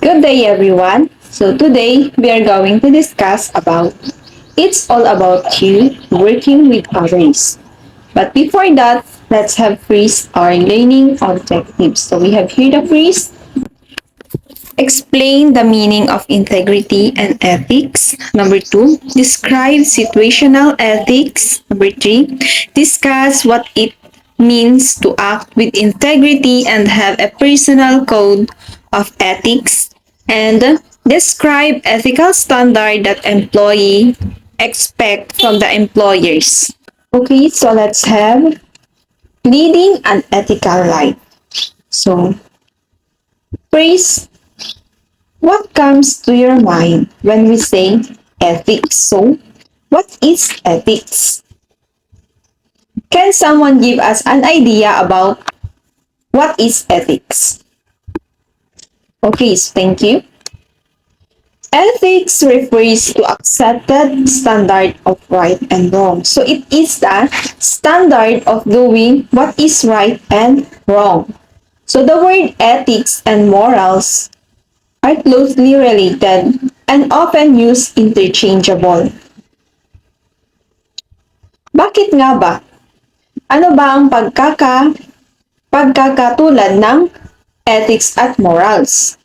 Good day, everyone. So today we are going to discuss about it's all about you working with others. But before that, let's have first our learning objectives. So we have here the first. Explain the meaning of integrity and ethics. Number two, describe situational ethics. Number three, discuss what it means to act with integrity and have a personal code of ethics. And describe ethical standard that employee expect from the employers. Okay, so let's have leading an ethical life. So, first, what comes to your mind when we say ethics? So, what is ethics? Can someone give us an idea about what is ethics? Okay, so thank you. Ethics refers to accepted standard of right and wrong. So it is the standard of doing what is right and wrong. So the word ethics and morals are closely related and often used interchangeable. Bakit nga ba? Ano ba ang pagkakatulad ng ethics at morals?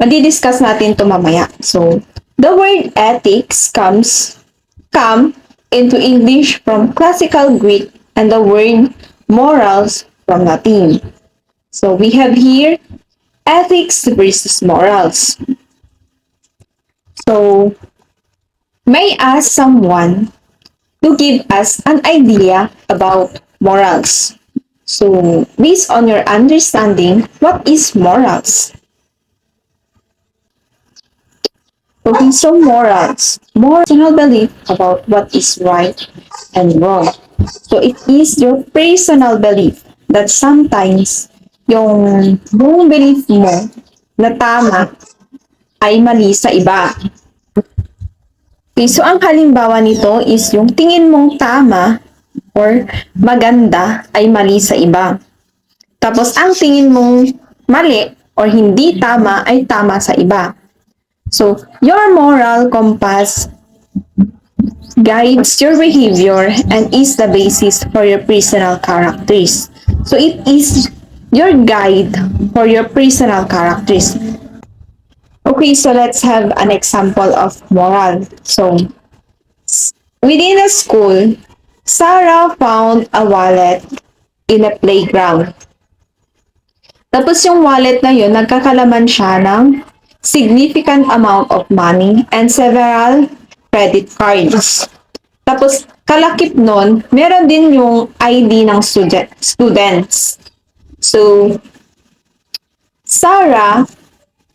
Madidiscuss natin ito mamaya. So, the word ethics come into English from classical Greek and the word morals from Latin. So, we have here ethics versus morals. So, may I ask someone to give us an idea about morals. So, based on your understanding, what is morals? Okay, so morals. Personal belief about what is right and wrong. So, it is your personal belief that sometimes yung buong belief mo na tama ay mali sa iba. Okay, so ang halimbawa nito is yung tingin mong tama or maganda ay mali sa iba. Tapos ang tingin mong mali or hindi tama ay tama sa iba. So, your moral compass guides your behavior and is the basis for your personal characters. So, it is your guide for your personal characters. Okay, so let's have an example of moral. So, within a school, Sarah found a wallet in a playground. Tapos yung wallet na yun, nagkakalaman siya ng significant amount of money and several credit cards. Tapos, kalakip nun, meron din yung ID ng students. So, Sarah,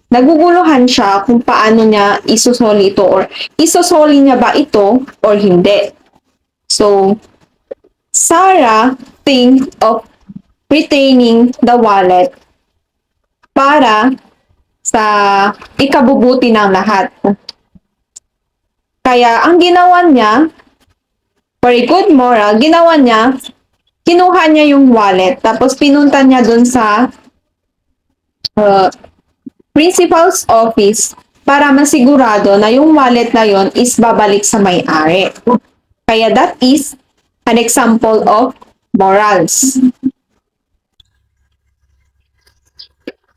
naguguluhan siya kung paano niya isusoli ito or isusoli niya ba ito or hindi. So, Sarah think of retaining the wallet para sa ikabubuti ng lahat. Kaya, ang ginawa niya, for a good moral, ginawa niya, kinuha niya yung wallet, tapos pinunta niya dun sa principal's office para masigurado na yung wallet na yon is babalik sa may-ari. Kaya that is an example of morals.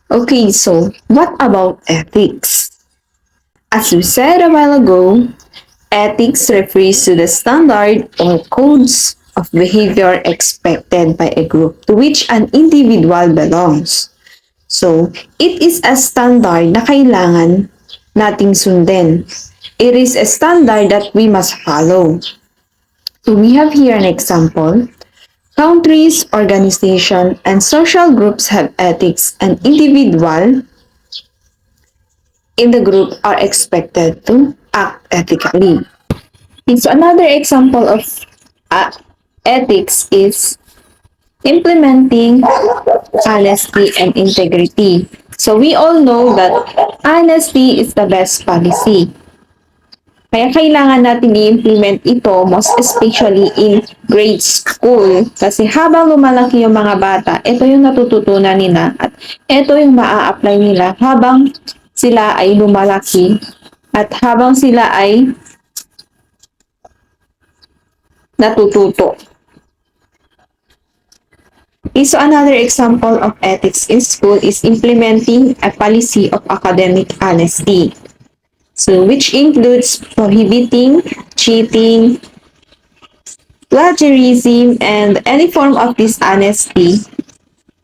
Okay, so what about ethics? As we said a while ago, ethics refers to the standard or codes of behavior expected by a group to which an individual belongs. So, it is a standard na kailangan nating sundin. It is a standard that we must follow. So, we have here an example. Countries, organizations, and social groups have ethics, and individuals in the group are expected to act ethically. And so another example of ethics is implementing honesty and integrity. So we all know that honesty is the best policy. Kaya kailangan natin i-implement ito, most especially in grade school. Kasi habang lumalaki yung mga bata, ito yung natututunan nila at ito yung maa-apply nila habang sila ay lumalaki at habang sila ay natututo. So another example of ethics in school is implementing a policy of academic honesty. So which includes prohibiting cheating, plagiarism, and any form of dishonesty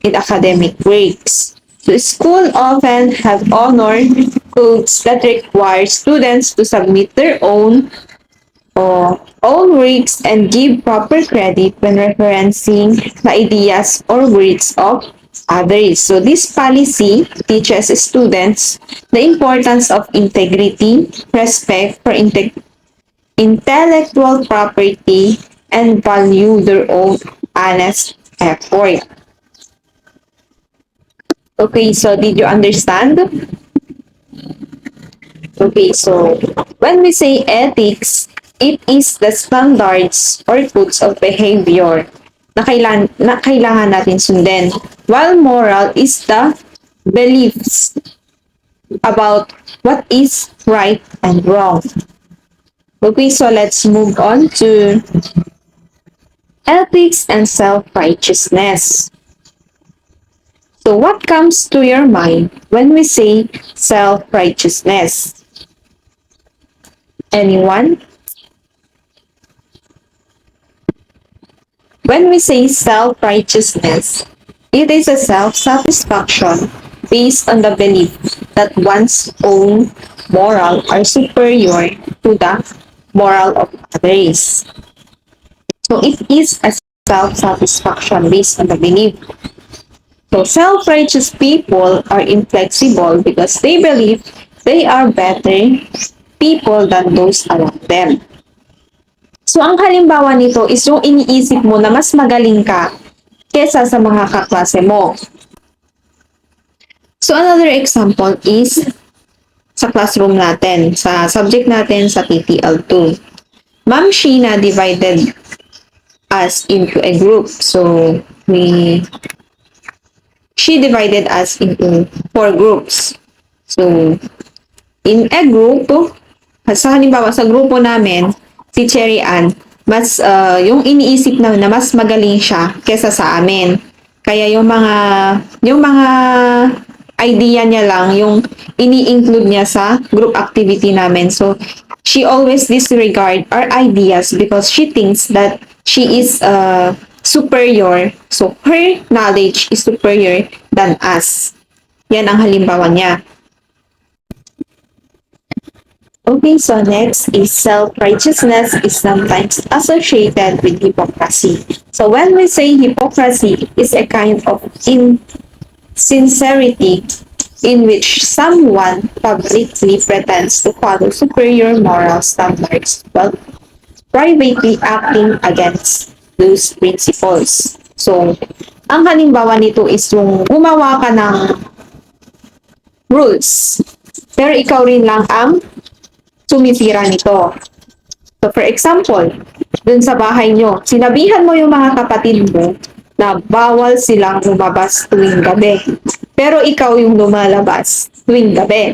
in academic works. So school often have honored codes that require students to submit their own works and give proper credit when referencing the ideas or words of others. So this policy teaches students the importance of integrity, respect for intellectual property, and value their own honest effort. Okay, so did you understand? Okay, so when we say ethics, it is the standards or codes of behavior na kailangan natin sundin. While moral is the beliefs about what is right and wrong. Okay, so let's move on to ethics and self-righteousness. So what comes to your mind when we say self-righteousness? Anyone? When we say self-righteousness, it is a self-satisfaction based on the belief that one's own moral are superior to the moral of others. So it is a self-satisfaction based on the belief. So self-righteous people are inflexible because they believe they are better people than those around them. So ang halimbawa nito is yung iniisip mo na mas magaling ka kesa sa mga kaklase mo. So another example is sa classroom natin, sa subject natin sa TTL2. Ma'am Sheena divided us into a group. So she divided us into 4 groups. So in a group, sa halimbawa sa grupo namin, si Cherry Ann, mas yung iniisip na mas magaling siya kesa sa amin. Kaya yung mga idea niya lang yung ini-include niya sa group activity namin. So she always disregard our ideas because she thinks that she is superior. So her knowledge is superior than us. Yan ang halimbawa niya. Okay, so next is self-righteousness is sometimes associated with hypocrisy. So when we say hypocrisy is a kind of insincerity in which someone publicly pretends to follow superior moral standards while privately acting against those principles. So, ang halimbawa nito is yung gumawa ka ng rules, pero ikaw rin lang ang sumisira nito. So for example, dun sa bahay nyo, sinabihan mo yung mga kapatid mo na bawal silang lumabas tuwing gabi. Pero ikaw yung lumalabas tuwing gabi.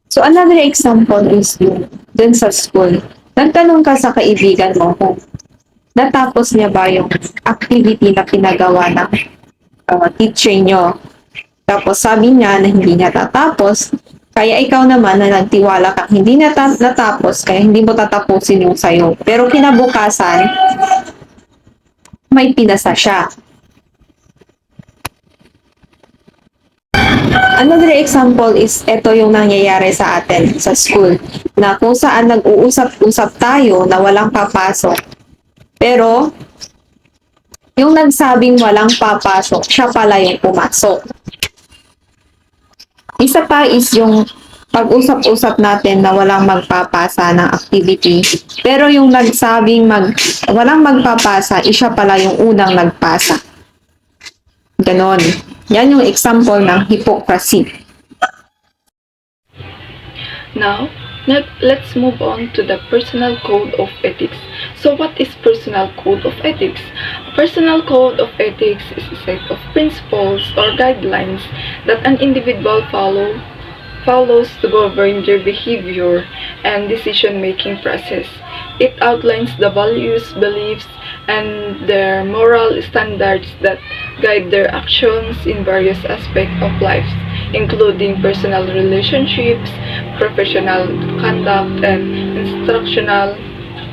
So another example is yung dun sa school. Nagtanong ka sa kaibigan mo kung natapos niya ba yung activity na pinagawa ng teacher nyo. Tapos sabi niya na hindi niya tatapos. Kaya ikaw naman na nagtiwala ka, hindi natapos, kaya hindi mo tatapusin yung sayo. Pero kinabukasan, may pinasa siya. Another example is, ito yung nangyayari sa atin sa school, na kung saan nag-uusap-usap tayo na walang papasok. Pero, yung nagsabing walang papasok, siya pala yung pumasok. Isa pa is yung pag-usap-usap natin na walang magpapasa ng activity. Pero yung nagsabing walang magpapasa, siya pala yung unang nagpasa. Ganon. Yan yung example ng hypocrisy. Now, Now, let's move on to the personal code of ethics. So, what is personal code of ethics? A personal code of ethics is a set of principles or guidelines that an individual follows to govern their behavior and decision-making process. It outlines the values, beliefs, and their moral standards that guide their actions in various aspects of life, including personal relationships, professional conduct, and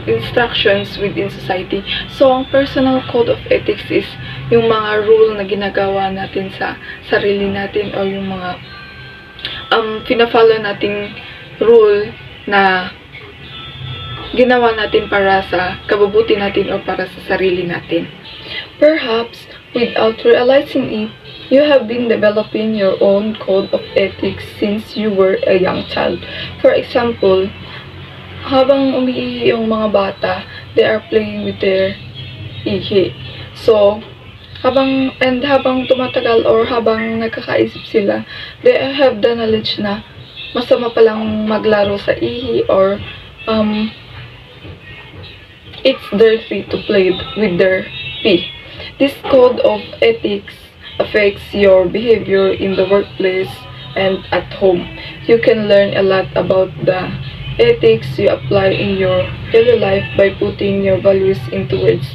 instructions within society. So, ang personal code of ethics is yung mga rule na ginagawa natin sa sarili natin o yung mga pina-follow nating rule na ginawa natin para sa kabubuti natin o para sa sarili natin. Perhaps, without realizing it, you have been developing your own code of ethics since you were a young child. For example, habang umiihi yung mga bata, they are playing with their ihi. So, habang tumatagal or habang nagkakaisip sila, they have the knowledge na masama palang maglaro sa ihi or it's dirty to play with their pee. This code of ethics affects your behavior in the workplace and at home. You can learn a lot about the ethics you apply in your daily life by putting your values into words.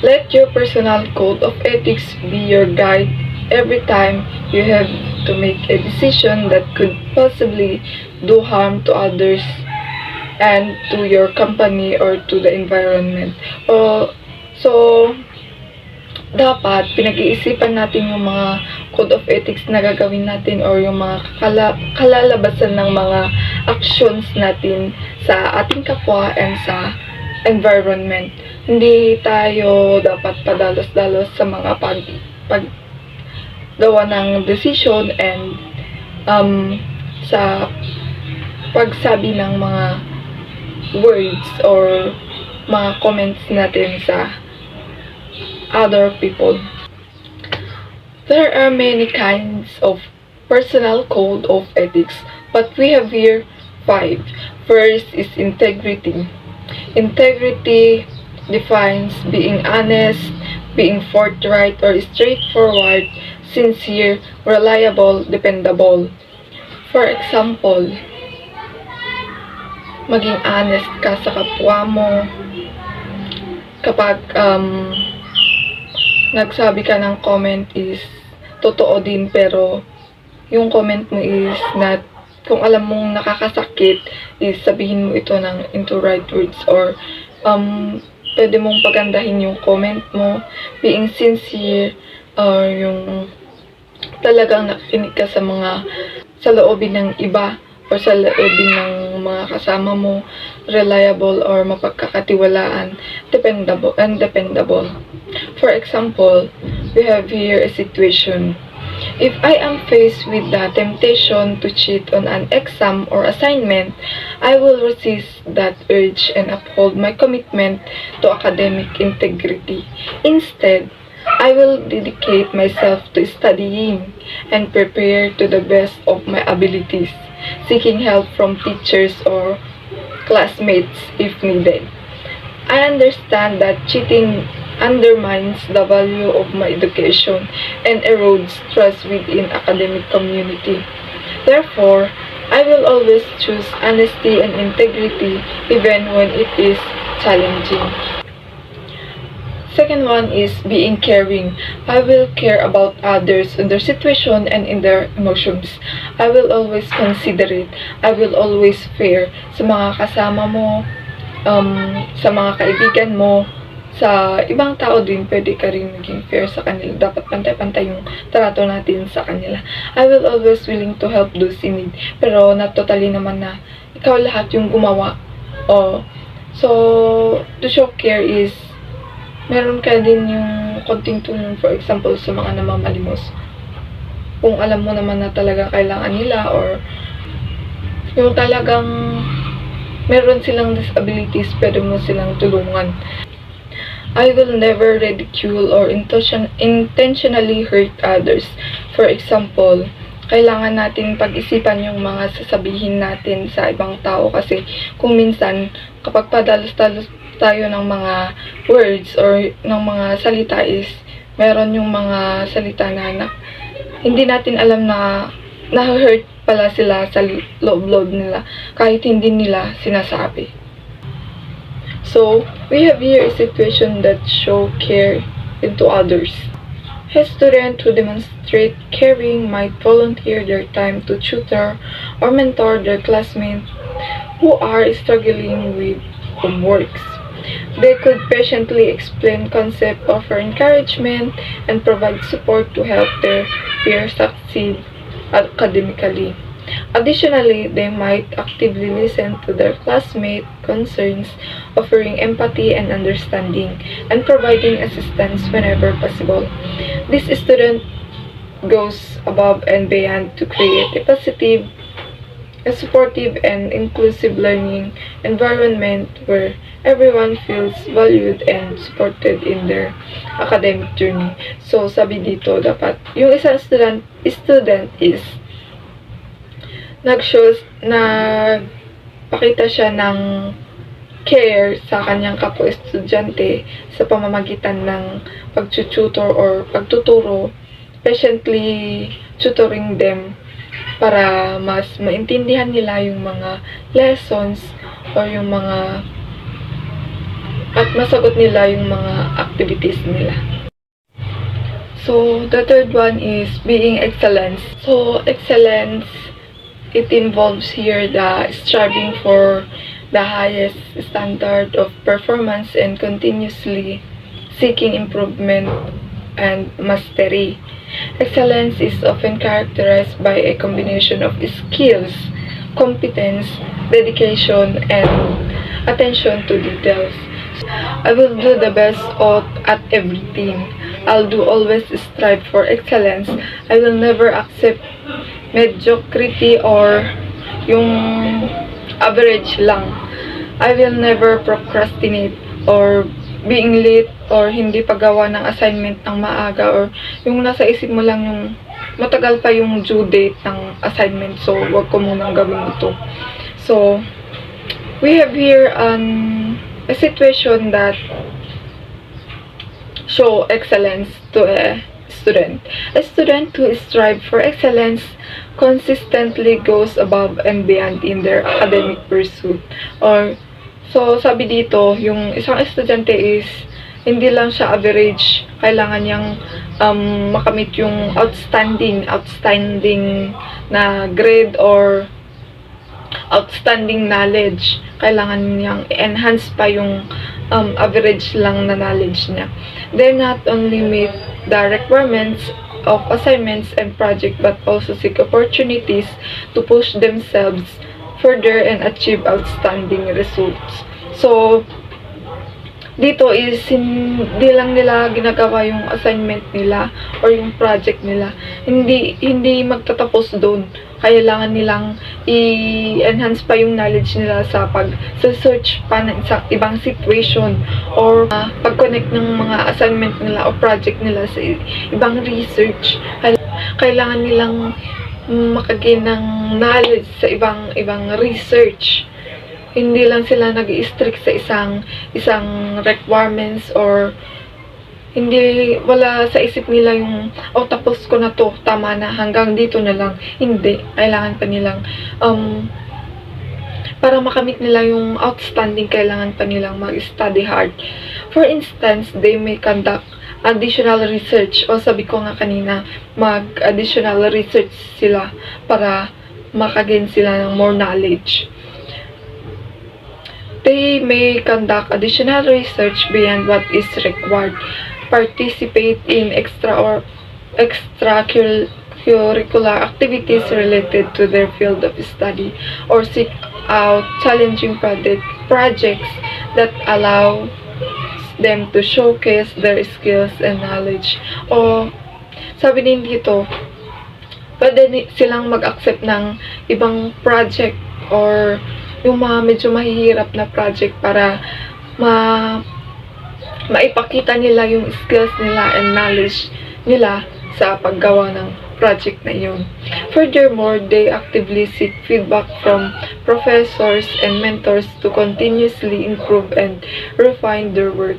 Let your personal code of ethics be your guide every time you have to make a decision that could possibly do harm to others and to your company or to the environment. So, dapat pinag-iisipan natin yung mga code of ethics na gagawin natin or yung mga kalalabasan ng mga actions natin sa ating kapwa and sa environment. Hindi tayo dapat padalos-dalos sa mga paggawa ng decision and sa pagsabi ng mga words or mga comments natin sa other people. There are many kinds of personal code of ethics, but we have here 5. First is integrity. Integrity defines being honest, being forthright or straightforward, sincere, reliable, dependable. For example, maging honest ka sa kapwa mo kapag nagsabi ka ng comment is totoo din pero yung comment mo is not, kung alam mong nakakasakit is sabihin mo ito into right words or pwede mong pagandahin yung comment mo, being sincere or yung talagang nakikinig ka sa loobin ng iba or sa loobin ng mga kasama mo, reliable or mapagkakatiwalaan, dependable. For example, we have here a situation. If I am faced with the temptation to cheat on an exam or assignment, I will resist that urge and uphold my commitment to academic integrity. Instead, I will dedicate myself to studying and prepare to the best of my abilities, seeking help from teachers or classmates if needed. I understand that cheating undermines the value of my education and erodes trust within academic community. Therefore, I will always choose honesty and integrity even when it is challenging. Second one is being caring. I will care about others in their situation and in their emotions. I will always considerate. I will always fair sa mga kasama mo, sa mga kaibigan mo, sa ibang tao din, pwede ka rin maging fair sa kanila. Dapat pantay-pantay yung trato natin sa kanila. I will always willing to help those in need. Pero not totally naman na ikaw lahat yung gumawa. So, to show care is meron ka din yung konting tulong, for example, sa mga namamalimos. Kung alam mo naman na talaga kailangan nila or yung talagang meron silang disabilities, pwede mo silang tulungan. I will never ridicule or intentionally hurt others. For example, kailangan natin pag-isipan yung mga sasabihin natin sa ibang tao kasi kung minsan kapag padalos-dalos tayo ng mga words or ng mga salita is meron yung mga salita na hindi natin alam na na-hurt pala sila sa loob-loob nila kahit hindi nila sinasabi. So, we have here a situation that show care into others. A student who demonstrate caring might volunteer their time to tutor or mentor their classmates who are struggling with homeworks. They could patiently explain concepts, offer encouragement, and provide support to help their peers succeed academically. Additionally, they might actively listen to their classmates' concerns, offering empathy and understanding, and providing assistance whenever possible. This student goes above and beyond to create a positive, a supportive, and inclusive learning environment where everyone feels valued and supported in their academic journey. So, sabi dito, dapat yung isang student is nagpakita siya ng care sa kanyang kapwa-estudyante sa pamamagitan ng pag-tutor or pagtuturo, patiently tutoring them para mas maintindihan nila yung mga lessons or yung mga at masagot nila yung mga activities nila. So, the third one is being excellence. So, excellence, it involves here the striving for the highest standard of performance and continuously seeking improvement and mastery. Excellence is often characterized by a combination of skills, competence, dedication, and attention to details. I will do the best at everything. I'll do always strive for excellence. I will never accept mediocrity or yung average lang. I will never procrastinate or being late or hindi paggawa ng assignment ng maaga or yung nasa isip mo lang yung matagal pa yung due date ng assignment, so wag ko munang gawin ito. So, we have here a situation that show excellence to a student. A student who strive for excellence consistently goes above and beyond in their academic pursuit. So, sabi dito, yung isang estudyante is hindi lang siya average, kailangan niyang makamit yung outstanding na grade or outstanding knowledge. Kailangan niyang enhance pa yung average lang na knowledge niya. They not only meet the requirements of assignments and project but also seek opportunities to push themselves further and achieve outstanding results. So, dito is hindi lang nila ginagawa yung assignment nila or yung project nila. Hindi magtatapos doon. Kailangan nilang i-enhance pa yung knowledge nila sa pag-search pa ng ibang situation or pag-connect ng mga assignment nila o project nila sa ibang research. Kailangan nilang makagain ng knowledge sa ibang research. Hindi lang sila nag-i-strict sa isang requirements or wala sa isip nila yung tapos ko na to, tama na, hanggang dito na lang. Hindi, kailangan pa nilang para makamit nila yung outstanding, kailangan pa nilang mag-study hard. For instance, they may conduct additional research o sabi ko nga kanina, mag-additional research sila para makagain sila ng more knowledge. They may conduct additional research beyond what is required, participate in extracurricular activities related to their field of study, or seek out challenging projects that allow them to showcase their skills and knowledge. O sabi din dito, pwede silang mag-accept ng ibang project or yung mga medyo mahihirap na project para maipakita nila yung skills nila and knowledge nila sa paggawa ng project na yun. Furthermore, they actively seek feedback from professors and mentors to continuously improve and refine their work.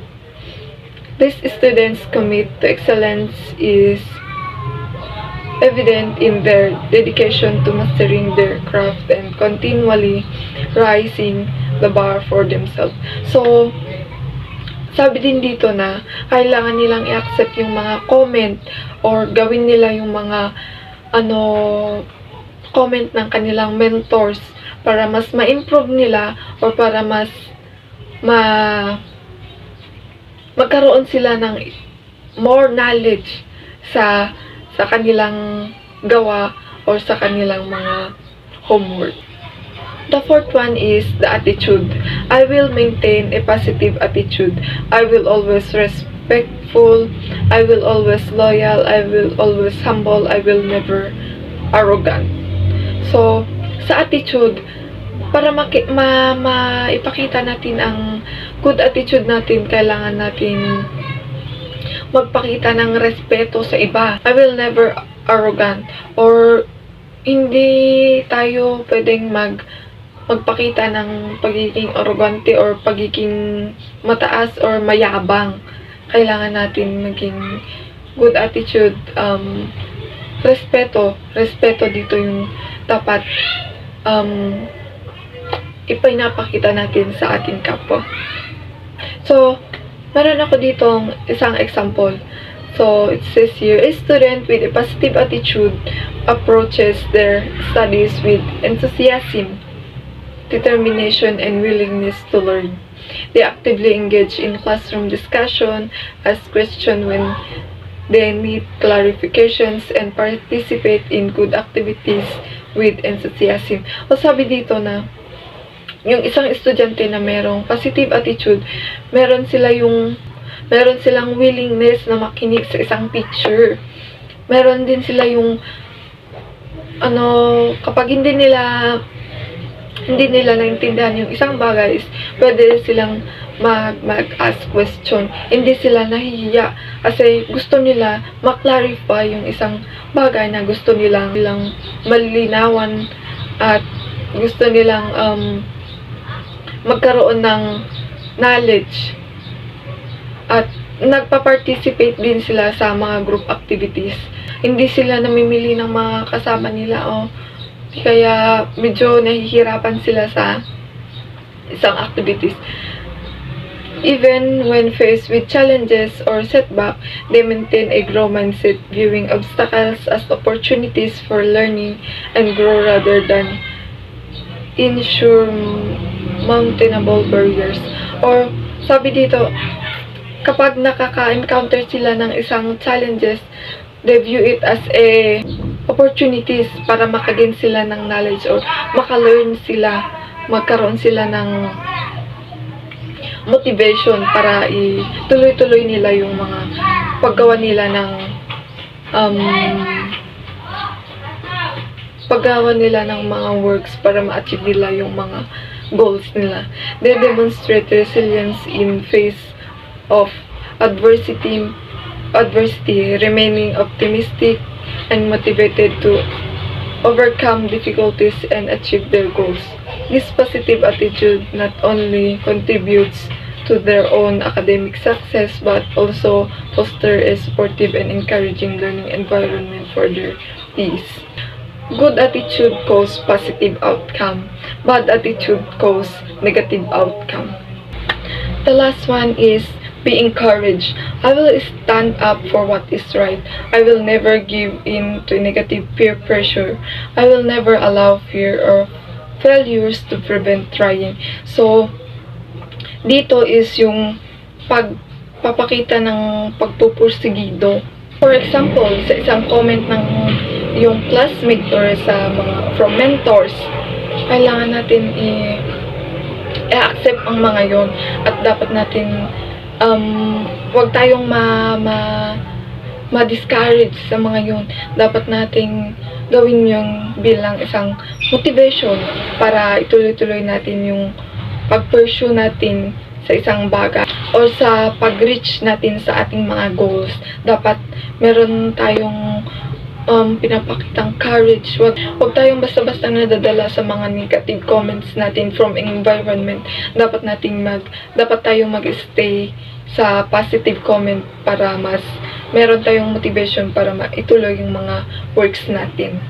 These students' commit to excellence is evident in their dedication to mastering their craft and continually rising the bar for themselves. So, sabi din dito na kailangan nilang i-accept yung mga comment or gawin nila yung mga comment ng kanilang mentors para mas ma-improve nila or para mas magkaroon sila ng more knowledge sa kanilang gawa or sa kanilang mga homework. The fourth one is the attitude. I will maintain a positive attitude. I will always respectful. I will always loyal. I will always humble. I will never arrogant. So, sa attitude, para maipakita natin ang good attitude natin, kailangan natin magpakita ng respeto sa iba. I will never arrogant. Or, hindi tayo pwedeng magpakita ng pagiging arrogante or pagiging mataas or mayabang. Kailangan natin maging good attitude, respeto dito yung dapat ipinapakita natin sa ating kapwa. So, meron ako ditong isang example. So, it says here, a student with a positive attitude approaches their studies with enthusiasm, determination, and willingness to learn. They actively engage in classroom discussion, ask questions when they need clarifications, and participate in good activities with enthusiasm. O sabi dito na, yung isang estudyante na merong positive attitude, meron silang willingness na makinig sa isang teacher. Meron din sila yung kapag hindi nila naintindihan yung isang bagay, pwede silang mag-ask question. Hindi sila nahihiya kasi gusto nila ma-clarify yung isang bagay na gusto nilang malinawan at gusto nilang magkaroon ng knowledge. At nagpa-participate din sila sa mga group activities. Hindi sila namimili ng mga kasama nila kaya medyo nahihirapan sila sa isang activities. Even when faced with challenges or setback, they maintain a growth mindset, viewing obstacles as opportunities for learning and grow rather than insurmountable barriers. Or sabi dito, kapag nakaka-encounter sila ng isang challenges, they view it as a opportunities para makagain sila ng knowledge or maka-learn sila, magkaroon sila ng motivation para ituloy-tuloy nila yung mga paggawa nila ng mga works para ma-achieve nila yung mga goals nila. They demonstrate resilience in face of adversity, remaining optimistic and motivated to overcome difficulties and achieve their goals. This positive attitude not only contributes to their own academic success but also foster a supportive and encouraging learning environment for their peers. Good attitude causes positive outcome. Bad attitude causes negative outcome. The last one is be encouraged. I will stand up for what is right. I will never give in to negative peer pressure. I will never allow fear or failures to prevent trying. So, dito is yung pagpapakita ng pagpupursigido. For example, sa isang comment ng yung classmate or sa mga from mentors, kailangan natin i-accept ang mga yon at dapat natin wag tayong ma-discourage sa mga yun. Dapat nating gawin yung bilang isang motivation para ituloy-tuloy natin yung pag-pursue natin sa isang bagay or sa pag-reach natin sa ating mga goals. Dapat meron tayong pinapakitang courage. Wag tayong basta-basta nadadala sa mga negative comments natin from environment. Dapat tayong mag-stay sa positive comment para mas meron tayong motivation para maituloy yung mga works natin.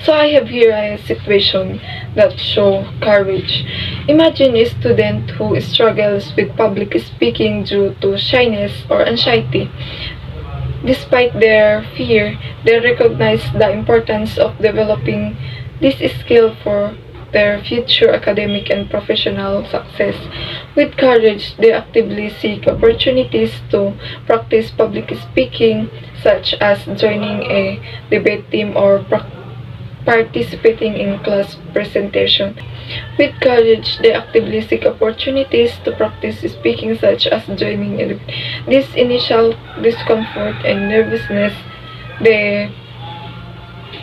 So I have here a situation that show courage. Imagine a student who struggles with public speaking due to shyness or anxiety. Despite their fear, they recognize the importance of developing this skill for their future academic and professional success. With courage, they actively seek opportunities to practice public speaking, such as joining a debate team or participating in class presentation. With courage, they actively seek opportunities to practice speaking, such as joining a debate. This initial discomfort and nervousness, they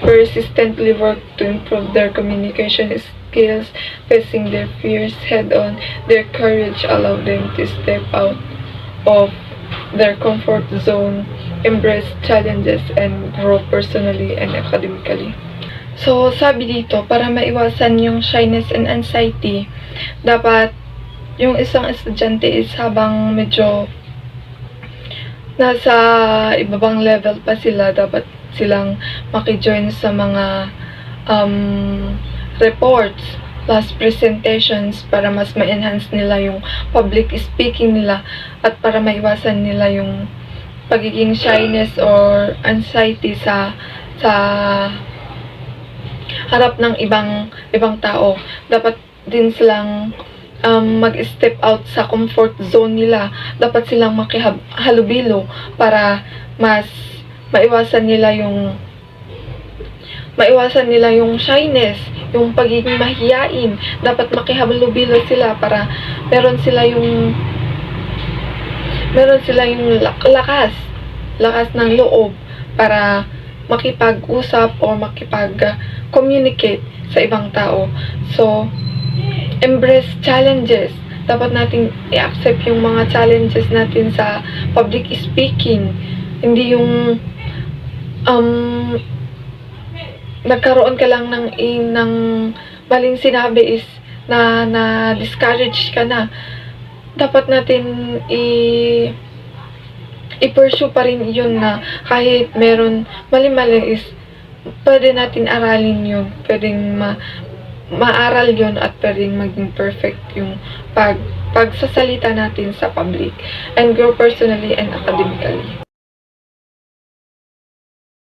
persistently work to improve their communication skills, facing their fears head-on. Their courage allowed them to step out of their comfort zone, embrace challenges, and grow personally and academically. So, sabi dito, para maiwasan yung shyness and anxiety, dapat yung isang estudyante is habang medyo nasa ibabang level pa sila, dapat silang makijoin sa mga reports plus presentations para mas ma-enhance nila yung public speaking nila at para maiwasan nila yung pagiging shyness or anxiety sa harap ng ibang tao. Dapat din silang mag-step out sa comfort zone nila. Dapat silang makihalubilo para mas maiwasan nila yung shyness, yung pagiging mahiyain. Dapat makihalubilo sila para meron sila yung lakas ng loob para makipag-usap o makipag-communicate sa ibang tao. So, embrace challenges. Dapat nating i-accept yung mga challenges natin sa public speaking. Hindi yung nagkaroon ka lang ng maling sinabi is na discourage ka na. Dapat natin i-pursue pa rin yun na kahit meron mali-mali is pwede natin aralin yun. Pwedeng maaral yun at pwedeng maging perfect yung pagsasalita natin sa public and grow personally and academically.